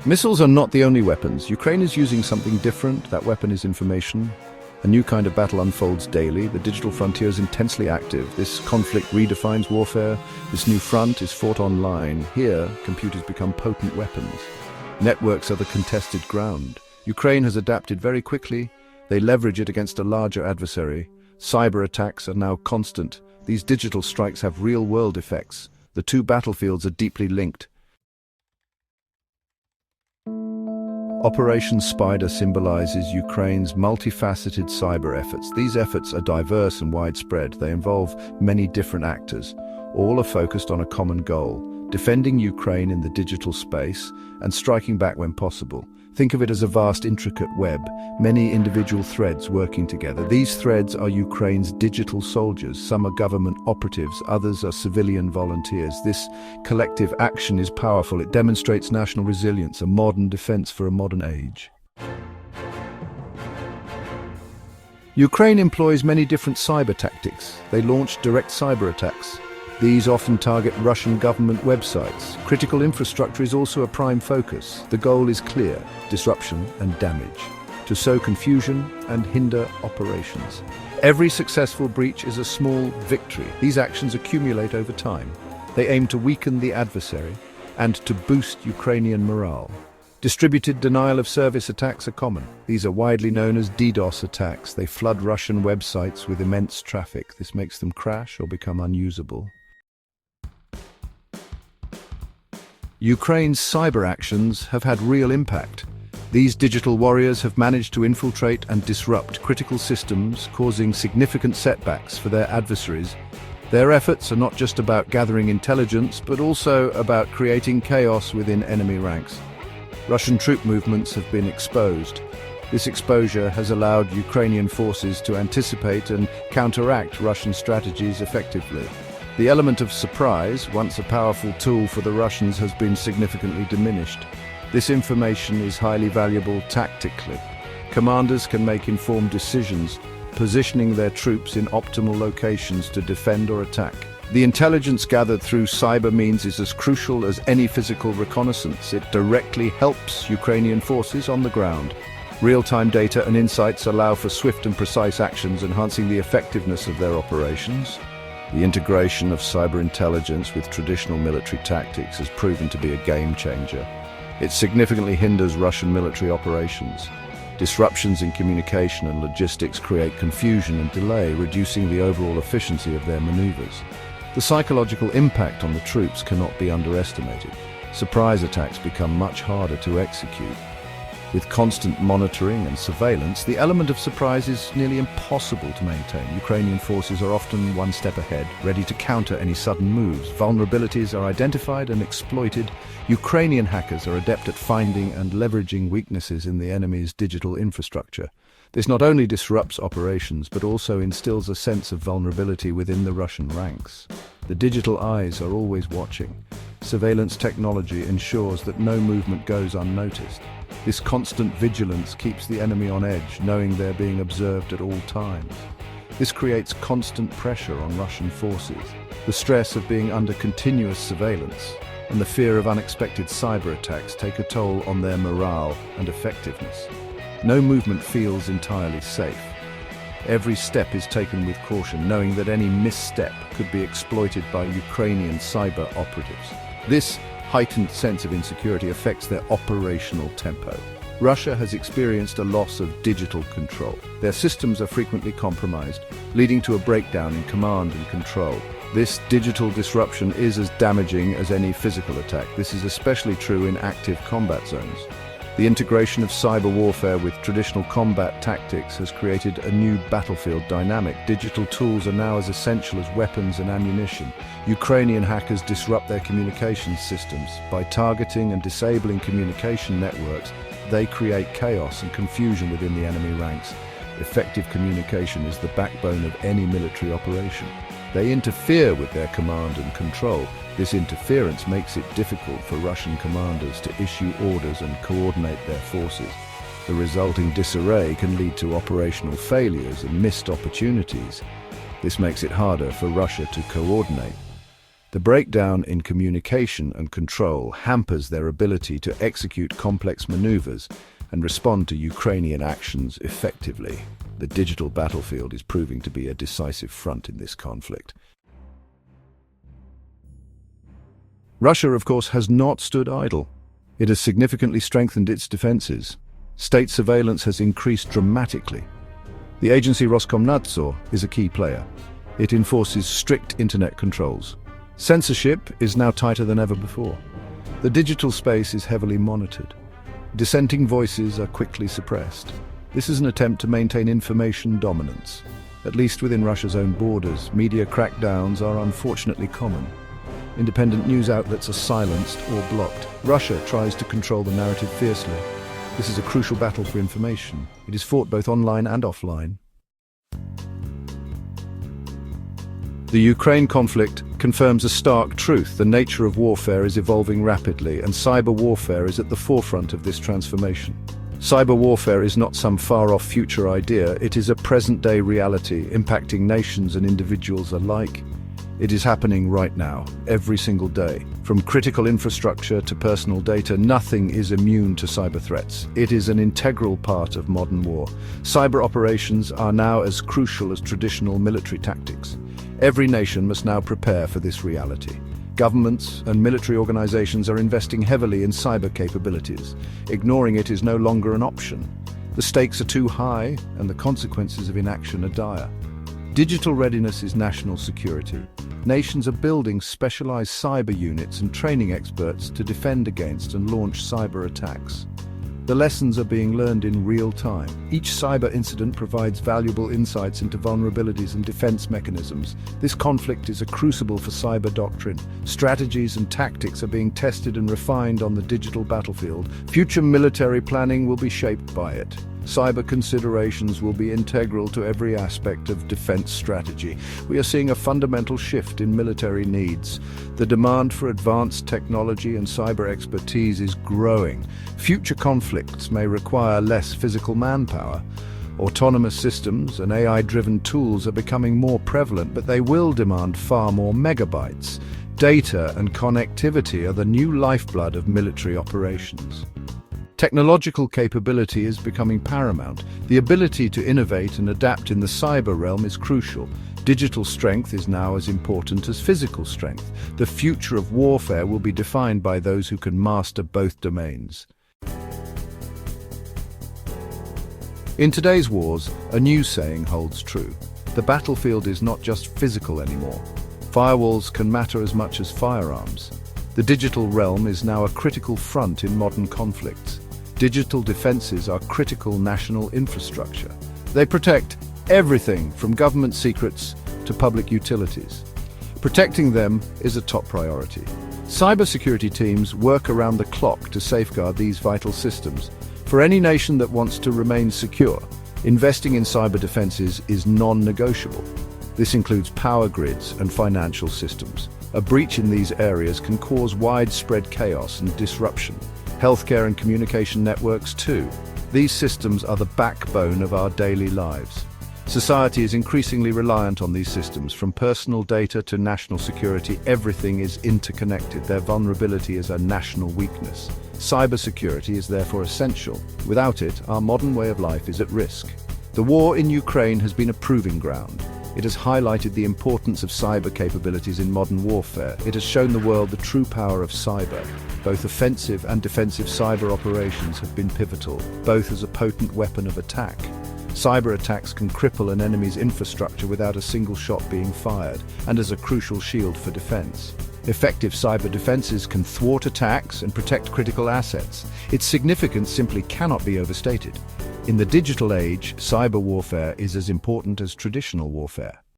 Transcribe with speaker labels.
Speaker 1: Missiles are not the only weapons. Ukraine is using something different. That weapon is information. A new kind of battle unfolds daily. The digital frontier is intensely active. This conflict redefines warfare. This new front is fought online. Here, computers become potent weapons. Networks are the contested ground. Ukraine has adapted very quickly. They leverage it against a larger adversary. Cyber attacks are now constant. These digital strikes have real-world effects. The two battlefields are deeply linked. Operation Spider symbolizes Ukraine's multifaceted cyber efforts. These efforts are diverse and widespread. They involve many different actors. All are focused on a common goal: defending Ukraine in the digital space and striking back when possible. Think of it as a vast, intricate web, many individual threads working together. These threads are Ukraine's digital soldiers. Some are government operatives, others are civilian volunteers. This collective action is powerful. It demonstrates national resilience, a modern defense for a modern age. Ukraine employs many different cyber tactics. They launch direct cyber attacks. These often target Russian government websites. Critical infrastructure is also a prime focus. The goal is clear: disruption and damage, to sow confusion and hinder operations. Every successful breach is a small victory. These actions accumulate over time. They aim to weaken the adversary and to boost Ukrainian morale. Distributed denial-of-service attacks are common. These are widely known as DDoS attacks. They flood Russian websites with immense traffic. This makes them crash or become unusable. Ukraine's cyber actions have had real impact. These digital warriors have managed to infiltrate and disrupt critical systems, causing significant setbacks for their adversaries. Their efforts are not just about gathering intelligence, but also about creating chaos within enemy ranks. Russian troop movements have been exposed. This exposure has allowed Ukrainian forces to anticipate and counteract Russian strategies effectively. The element of surprise, once a powerful tool for the Russians, has been significantly diminished. This information is highly valuable tactically. Commanders can make informed decisions, positioning their troops in optimal locations to defend or attack. The intelligence gathered through cyber means is as crucial as any physical reconnaissance. It directly helps Ukrainian forces on the ground. Real-time data and insights allow for swift and precise actions, enhancing the effectiveness of their operations. The integration of cyber intelligence with traditional military tactics has proven to be a game changer. It significantly hinders Russian military operations. Disruptions in communication and logistics create confusion and delay, reducing the overall efficiency of their maneuvers. The psychological impact on the troops cannot be underestimated. Surprise attacks become much harder to execute. With constant monitoring and surveillance, the element of surprise is nearly impossible to maintain. Ukrainian forces are often one step ahead, ready to counter any sudden moves. Vulnerabilities are identified and exploited. Ukrainian hackers are adept at finding and leveraging weaknesses in the enemy's digital infrastructure. This not only disrupts operations, but also instills a sense of vulnerability within the Russian ranks. The digital eyes are always watching. Surveillance technology ensures that no movement goes unnoticed. This constant vigilance keeps the enemy on edge, knowing they're being observed at all times. This creates constant pressure on Russian forces. The stress of being under continuous surveillance and the fear of unexpected cyber attacks take a toll on their morale and effectiveness. No movement feels entirely safe. Every step is taken with caution, knowing that any misstep could be exploited by Ukrainian cyber operatives. This heightened sense of insecurity affects their operational tempo. Russia has experienced a loss of digital control. Their systems are frequently compromised, leading to a breakdown in command and control. This digital disruption is as damaging as any physical attack. This is especially true in active combat zones. The integration of cyber warfare with traditional combat tactics has created a new battlefield dynamic. Digital tools are now as essential as weapons and ammunition. Ukrainian hackers disrupt their communications systems. By targeting and disabling communication networks, they create chaos and confusion within the enemy ranks. Effective communication is the backbone of any military operation. They interfere with their command and control. This interference makes it difficult for Russian commanders to issue orders and coordinate their forces. The resulting disarray can lead to operational failures and missed opportunities. This makes it harder for Russia to coordinate. The breakdown in communication and control hampers their ability to execute complex maneuvers and respond to Ukrainian actions effectively. The digital battlefield is proving to be a decisive front in this conflict. Russia, of course, has not stood idle. It has significantly strengthened its defenses. State surveillance has increased dramatically. The agency Roskomnadzor is a key player. It enforces strict internet controls. Censorship is now tighter than ever before. The digital space is heavily monitored. Dissenting voices are quickly suppressed. This is an attempt to maintain information dominance. At least within Russia's own borders, media crackdowns are unfortunately common. Independent news outlets are silenced or blocked. Russia tries to control the narrative fiercely. This is a crucial battle for information. It is fought both online and offline. The Ukraine conflict confirms a stark truth. The nature of warfare is evolving rapidly, and cyber warfare is at the forefront of this transformation. Cyber warfare is not some far-off future idea. It is a present-day reality, impacting nations and individuals alike. It is happening right now, every single day. From critical infrastructure to personal data, nothing is immune to cyber threats. It is an integral part of modern war. Cyber operations are now as crucial as traditional military tactics. Every nation must now prepare for this reality. Governments and military organizations are investing heavily in cyber capabilities. Ignoring it is no longer an option. The stakes are too high, and the consequences of inaction are dire. Digital readiness is national security. Nations are building specialized cyber units and training experts to defend against and launch cyber attacks. The lessons are being learned in real time. Each cyber incident provides valuable insights into vulnerabilities and defense mechanisms. This conflict is a crucible for cyber doctrine. Strategies and tactics are being tested and refined on the digital battlefield. Future military planning will be shaped by it. Cyber considerations will be integral to every aspect of defense strategy. We are seeing a fundamental shift in military needs. The demand for advanced technology and cyber expertise is growing. Future conflicts may require less physical manpower. Autonomous systems and AI-driven tools are becoming more prevalent, but they will demand far more megabytes. Data and connectivity are the new lifeblood of military operations. Technological capability is becoming paramount. The ability to innovate and adapt in the cyber realm is crucial. Digital strength is now as important as physical strength. The future of warfare will be defined by those who can master both domains. In today's wars, a new saying holds true. The battlefield is not just physical anymore. Firewalls can matter as much as firearms. The digital realm is now a critical front in modern conflicts. Digital defenses are critical national infrastructure. They protect everything from government secrets to public utilities. Protecting them is a top priority. Cybersecurity teams work around the clock to safeguard these vital systems. For any nation that wants to remain secure, investing in cyber defenses is non-negotiable. This includes power grids and financial systems. A breach in these areas can cause widespread chaos and disruption. Healthcare and communication networks too. These systems are the backbone of our daily lives. Society is increasingly reliant on these systems. From personal data to national security, everything is interconnected. Their vulnerability is a national weakness. Cybersecurity is therefore essential. Without it, our modern way of life is at risk. The war in Ukraine has been a proving ground. It has highlighted the importance of cyber capabilities in modern warfare. It has shown the world the true power of cyber. Both offensive and defensive cyber operations have been pivotal, both as a potent weapon of attack. Cyber attacks can cripple an enemy's infrastructure without a single shot being fired, and as a crucial shield for defense. Effective cyber defenses can thwart attacks and protect critical assets. Its significance simply cannot be overstated. In the digital age, cyber warfare is as important as traditional warfare.